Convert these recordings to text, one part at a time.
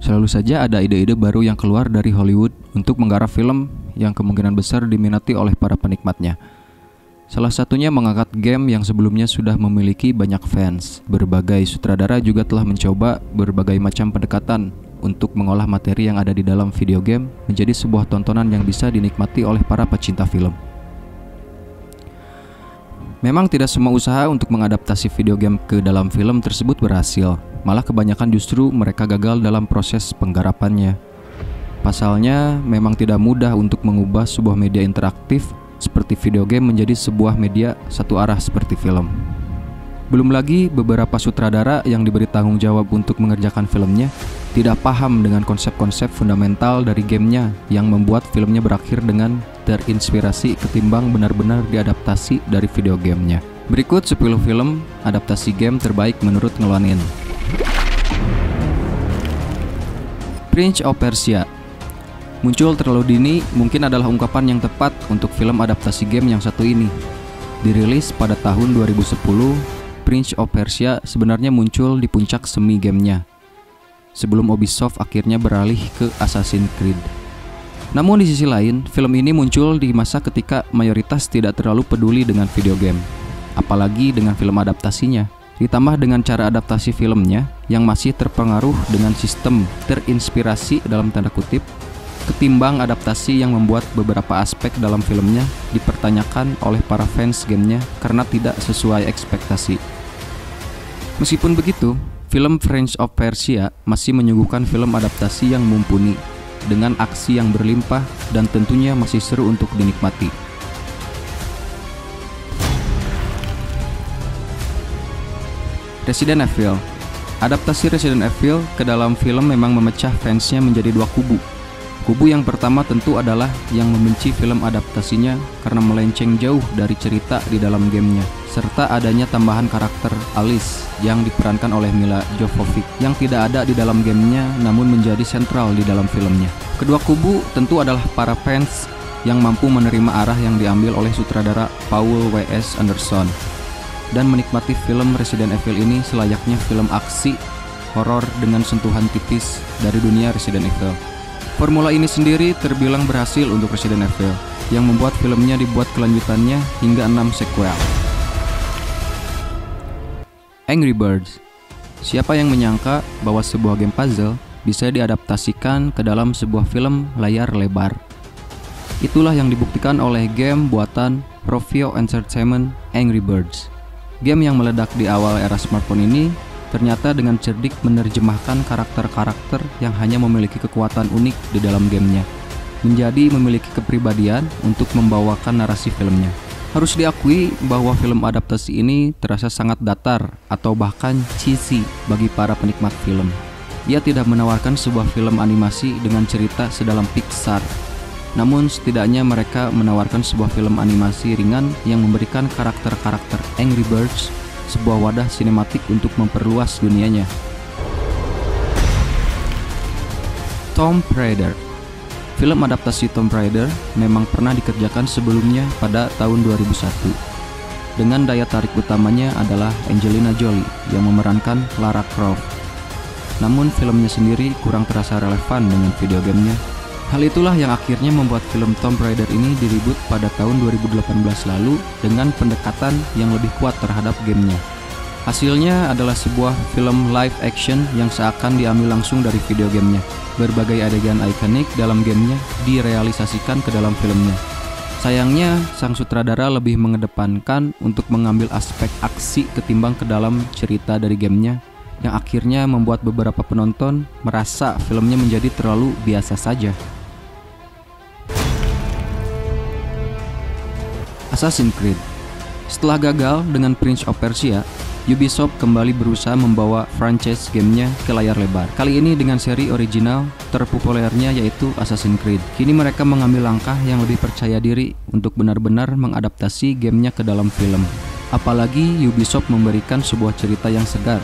Selalu saja ada ide-ide baru yang keluar dari Hollywood untuk menggarap film yang kemungkinan besar diminati oleh para penikmatnya. Salah satunya mengangkat game yang sebelumnya sudah memiliki banyak fans. Berbagai sutradara juga telah mencoba berbagai macam pendekatan untuk mengolah materi yang ada di dalam video game menjadi sebuah tontonan yang bisa dinikmati oleh para pecinta film. Memang tidak semua usaha untuk mengadaptasi video game ke dalam film tersebut berhasil. Malah kebanyakan justru mereka gagal dalam proses penggarapannya. Pasalnya, memang tidak mudah untuk mengubah sebuah media interaktif seperti video game menjadi sebuah media satu arah seperti film. Belum lagi beberapa sutradara yang diberi tanggung jawab untuk mengerjakan filmnya tidak paham dengan konsep-konsep fundamental dari gamenya yang membuat filmnya berakhir dengan terinspirasi ketimbang benar-benar diadaptasi dari video gamenya. Berikut 10 film adaptasi game terbaik menurut Ngeluanin. Prince of Persia. Muncul terlalu dini mungkin adalah ungkapan yang tepat untuk film adaptasi game yang satu ini. Dirilis pada tahun 2010, Prince of Persia sebenarnya muncul di puncak semi gamenya, sebelum Ubisoft akhirnya beralih ke Assassin's Creed. Namun di sisi lain, film ini muncul di masa ketika mayoritas tidak terlalu peduli dengan video game, apalagi dengan film adaptasinya. Ditambah dengan cara adaptasi filmnya yang masih terpengaruh dengan sistem terinspirasi dalam tanda kutip, ketimbang adaptasi yang membuat beberapa aspek dalam filmnya dipertanyakan oleh para fans gamenya karena tidak sesuai ekspektasi. Meskipun begitu, film Prince of Persia masih menyuguhkan film adaptasi yang mumpuni, dengan aksi yang berlimpah dan tentunya masih seru untuk dinikmati. Resident Evil. Adaptasi Resident Evil ke dalam film memang memecah fansnya menjadi dua kubu. Kubu yang pertama tentu adalah yang membenci film adaptasinya karena melenceng jauh dari cerita di dalam gamenya, serta adanya tambahan karakter Alice yang diperankan oleh Mila Jovovich yang tidak ada di dalam gamenya namun menjadi sentral di dalam filmnya. Kedua kubu tentu adalah para fans yang mampu menerima arah yang diambil oleh sutradara Paul W.S. Anderson dan menikmati film Resident Evil ini selayaknya film aksi horor dengan sentuhan tipis dari dunia Resident Evil. Formula ini sendiri terbilang berhasil untuk Resident Evil, yang membuat filmnya dibuat kelanjutannya hingga 6 sequel. Angry Birds. Siapa yang menyangka bahwa sebuah game puzzle bisa diadaptasikan ke dalam sebuah film layar lebar? Itulah yang dibuktikan oleh game buatan Rovio Entertainment, Angry Birds. Game yang meledak di awal era smartphone ini ternyata dengan cerdik menerjemahkan karakter-karakter yang hanya memiliki kekuatan unik di dalam gamenya menjadi memiliki kepribadian untuk membawakan narasi filmnya. Harus diakui bahwa film adaptasi ini terasa sangat datar atau bahkan cheesy bagi para penikmat film. Ia tidak menawarkan sebuah film animasi dengan cerita sedalam Pixar. Namun setidaknya mereka menawarkan sebuah film animasi ringan yang memberikan karakter-karakter Angry Birds sebuah wadah sinematik untuk memperluas dunianya. Tomb Raider. Film adaptasi Tomb Raider memang pernah dikerjakan sebelumnya pada tahun 2001. Dengan daya tarik utamanya adalah Angelina Jolie yang memerankan Lara Croft. Namun filmnya sendiri kurang terasa relevan dengan video gamenya. Hal itulah yang akhirnya membuat film Tomb Raider ini direboot pada tahun 2018 lalu dengan pendekatan yang lebih kuat terhadap gamenya. Hasilnya adalah sebuah film live action yang seakan diambil langsung dari video gamenya. Berbagai adegan ikonik dalam gamenya direalisasikan ke dalam filmnya. Sayangnya, sang sutradara lebih mengedepankan untuk mengambil aspek aksi ketimbang ke dalam cerita dari gamenya, yang akhirnya membuat beberapa penonton merasa filmnya menjadi terlalu biasa saja. Assassin's Creed. Setelah gagal dengan Prince of Persia, Ubisoft kembali berusaha membawa franchise gamenya ke layar lebar. Kali ini dengan seri original terpopulernya yaitu Assassin's Creed. Kini mereka mengambil langkah yang lebih percaya diri untuk benar-benar mengadaptasi gamenya ke dalam film. Apalagi Ubisoft memberikan sebuah cerita yang segar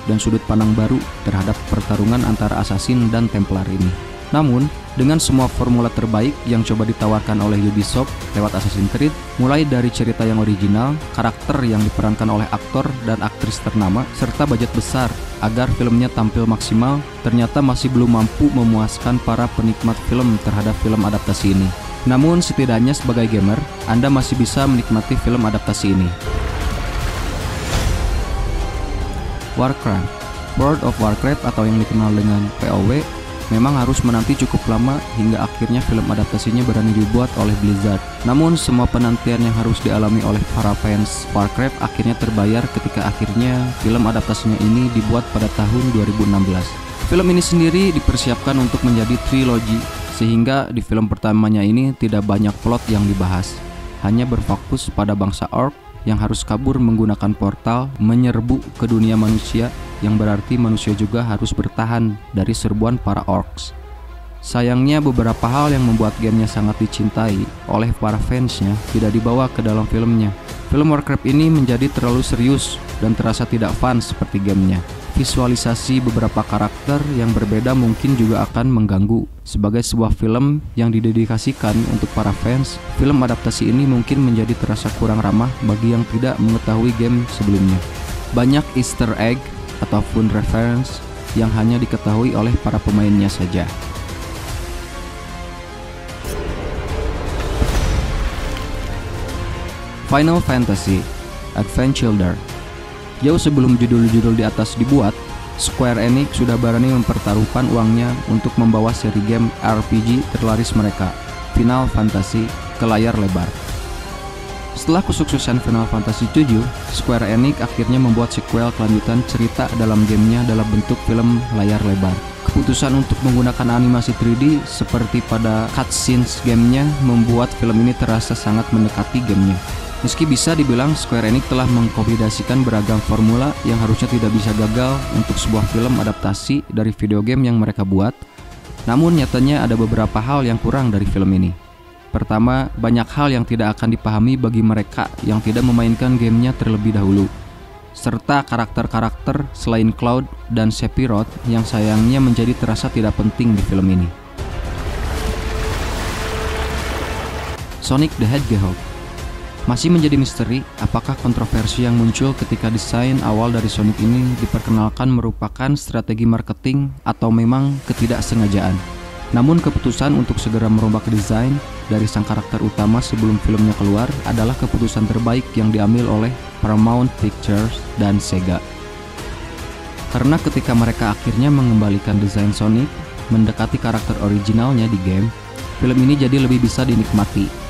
dan sudut pandang baru terhadap pertarungan antara Assassin dan Templar ini. Namun, Dengan semua formula terbaik yang coba ditawarkan oleh Ubisoft lewat Assassin's Creed, mulai dari cerita yang original, karakter yang diperankan oleh aktor dan aktris ternama, serta budget besar agar filmnya tampil maksimal, ternyata masih belum mampu memuaskan para penikmat film terhadap film adaptasi ini. Namun setidaknya sebagai gamer, Anda masih bisa menikmati film adaptasi ini. Warcraft, World of Warcraft atau yang dikenal dengan WoW, memang harus menanti cukup lama hingga akhirnya film adaptasinya berani dibuat oleh Blizzard. Namun semua penantian yang harus dialami oleh para fans Warcraft akhirnya terbayar ketika akhirnya film adaptasinya ini dibuat pada tahun 2016. Film ini sendiri dipersiapkan untuk menjadi trilogi, sehingga di film pertamanya ini tidak banyak plot yang dibahas, hanya berfokus pada bangsa orc yang harus kabur menggunakan portal menyerbu ke dunia manusia, yang berarti manusia juga harus bertahan dari serbuan para orcs. Sayangnya beberapa hal yang membuat gamenya sangat dicintai oleh para fansnya tidak dibawa ke dalam filmnya. Film Warcraft ini menjadi terlalu serius dan terasa tidak fun seperti gamenya. Visualisasi beberapa karakter yang berbeda mungkin juga akan mengganggu. Sebagai sebuah film yang didedikasikan untuk para fans, film adaptasi ini mungkin menjadi terasa kurang ramah bagi yang tidak mengetahui game sebelumnya. Banyak Easter egg ataupun reference yang hanya diketahui oleh para pemainnya saja. Final Fantasy Advent Children. Jauh sebelum judul-judul di atas dibuat, Square Enix sudah berani mempertaruhkan uangnya untuk membawa seri game RPG terlaris mereka, Final Fantasy, ke layar lebar. Setelah kesuksesan Final Fantasy VII, Square Enix akhirnya membuat sequel kelanjutan cerita dalam gamenya dalam bentuk film layar lebar. Keputusan untuk menggunakan animasi 3D seperti pada cutscenes gamenya membuat film ini terasa sangat mendekati gamenya. Meski bisa dibilang Square Enix telah mengkomodasikan beragam formula yang harusnya tidak bisa gagal untuk sebuah film adaptasi dari video game yang mereka buat, namun nyatanya ada beberapa hal yang kurang dari film ini. Pertama, banyak hal yang tidak akan dipahami bagi mereka yang tidak memainkan gamenya terlebih dahulu, serta karakter-karakter selain Cloud dan Sephiroth yang sayangnya menjadi terasa tidak penting di film ini. Sonic the Hedgehog masih menjadi misteri apakah kontroversi yang muncul ketika desain awal dari Sonic ini diperkenalkan merupakan strategi marketing atau memang ketidaksengajaan. Namun keputusan untuk segera merombak desain dari sang karakter utama sebelum filmnya keluar adalah keputusan terbaik yang diambil oleh Paramount Pictures dan Sega. Karena ketika mereka akhirnya mengembalikan desain Sonic mendekati karakter originalnya di game, film ini jadi lebih bisa dinikmati.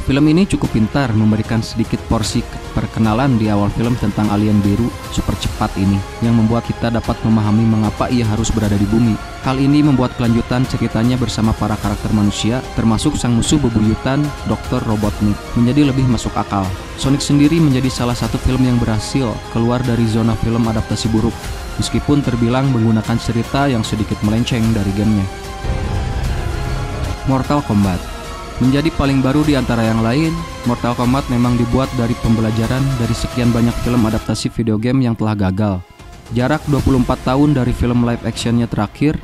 Film ini cukup pintar memberikan sedikit porsi perkenalan di awal film tentang alien biru super cepat ini, yang membuat kita dapat memahami mengapa ia harus berada di bumi. Hal ini membuat kelanjutan ceritanya bersama para karakter manusia, termasuk sang musuh bebuyutan Dr. Robotnik, menjadi lebih masuk akal. Sonic sendiri menjadi salah satu film yang berhasil keluar dari zona film adaptasi buruk, meskipun terbilang menggunakan cerita yang sedikit melenceng dari gamenya. Mortal Kombat menjadi paling baru di antara yang lain. Mortal Kombat memang dibuat dari pembelajaran dari sekian banyak film adaptasi video game yang telah gagal. Jarak 24 tahun dari film live actionnya terakhir,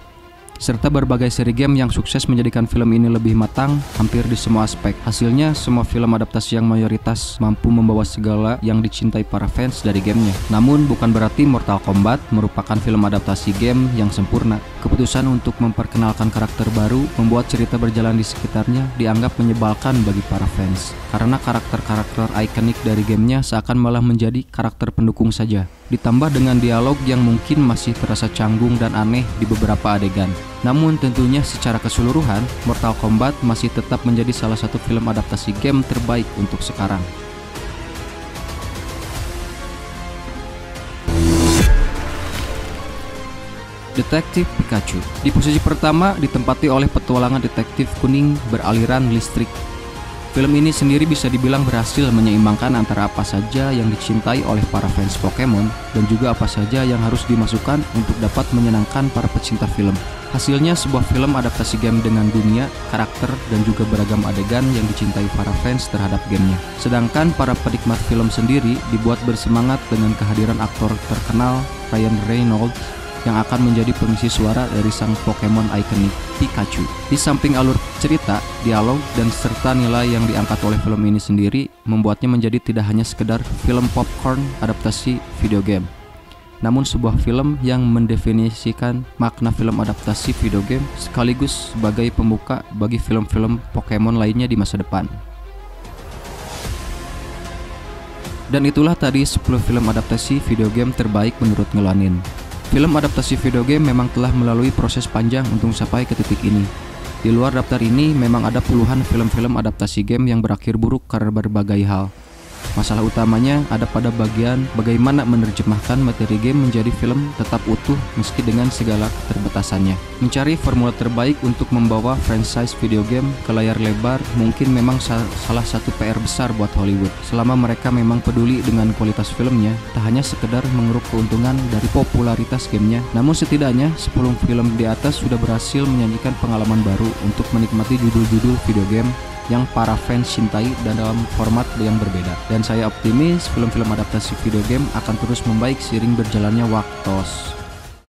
serta berbagai seri game yang sukses menjadikan film ini lebih matang hampir di semua aspek. Hasilnya, semua film adaptasi yang mayoritas mampu membawa segala yang dicintai para fans dari gamenya. Namun, bukan berarti Mortal Kombat merupakan film adaptasi game yang sempurna. Keputusan untuk memperkenalkan karakter baru membuat cerita berjalan di sekitarnya dianggap menyebalkan bagi para fans, karena karakter-karakter ikonik dari gamenya seakan malah menjadi karakter pendukung saja. Ditambah dengan dialog yang mungkin masih terasa canggung dan aneh di beberapa adegan. Namun tentunya secara keseluruhan, Mortal Kombat masih tetap menjadi salah satu film adaptasi game terbaik untuk sekarang. Detektif Pikachu di posisi pertama ditempati oleh petualangan detektif kuning beraliran listrik. Film ini sendiri bisa dibilang berhasil menyeimbangkan antara apa saja yang dicintai oleh para fans Pokemon dan juga apa saja yang harus dimasukkan untuk dapat menyenangkan para pecinta film. Hasilnya sebuah film adaptasi game dengan dunia, karakter, dan juga beragam adegan yang dicintai para fans terhadap gamenya. Sedangkan para penikmat film sendiri dibuat bersemangat dengan kehadiran aktor terkenal Ryan Reynolds yang akan menjadi pengisi suara dari sang Pokemon ikonik Pikachu. Di samping alur cerita, dialog, dan serta nilai yang diangkat oleh film ini sendiri membuatnya menjadi tidak hanya sekedar film popcorn adaptasi video game, namun sebuah film yang mendefinisikan makna film adaptasi video game sekaligus sebagai pembuka bagi film-film Pokemon lainnya di masa depan. Dan itulah tadi 10 film adaptasi video game terbaik menurut Ngelanin. Film adaptasi video game memang telah melalui proses panjang untuk sampai ke titik ini. Di luar daftar ini memang ada puluhan film-film adaptasi game yang berakhir buruk karena berbagai hal. Masalah utamanya ada pada bagian bagaimana menerjemahkan materi game menjadi film tetap utuh meski dengan segala keterbatasannya. Mencari formula terbaik untuk membawa franchise video game ke layar lebar mungkin memang salah satu PR besar buat Hollywood. Selama mereka memang peduli dengan kualitas filmnya, tak hanya sekedar mengeruk keuntungan dari popularitas gamenya, namun setidaknya 10 film di atas sudah berhasil menyajikan pengalaman baru untuk menikmati judul-judul video game yang para fans cintai dan dalam format yang berbeda. Dan saya optimis film-film adaptasi video game akan terus membaik seiring berjalannya waktu.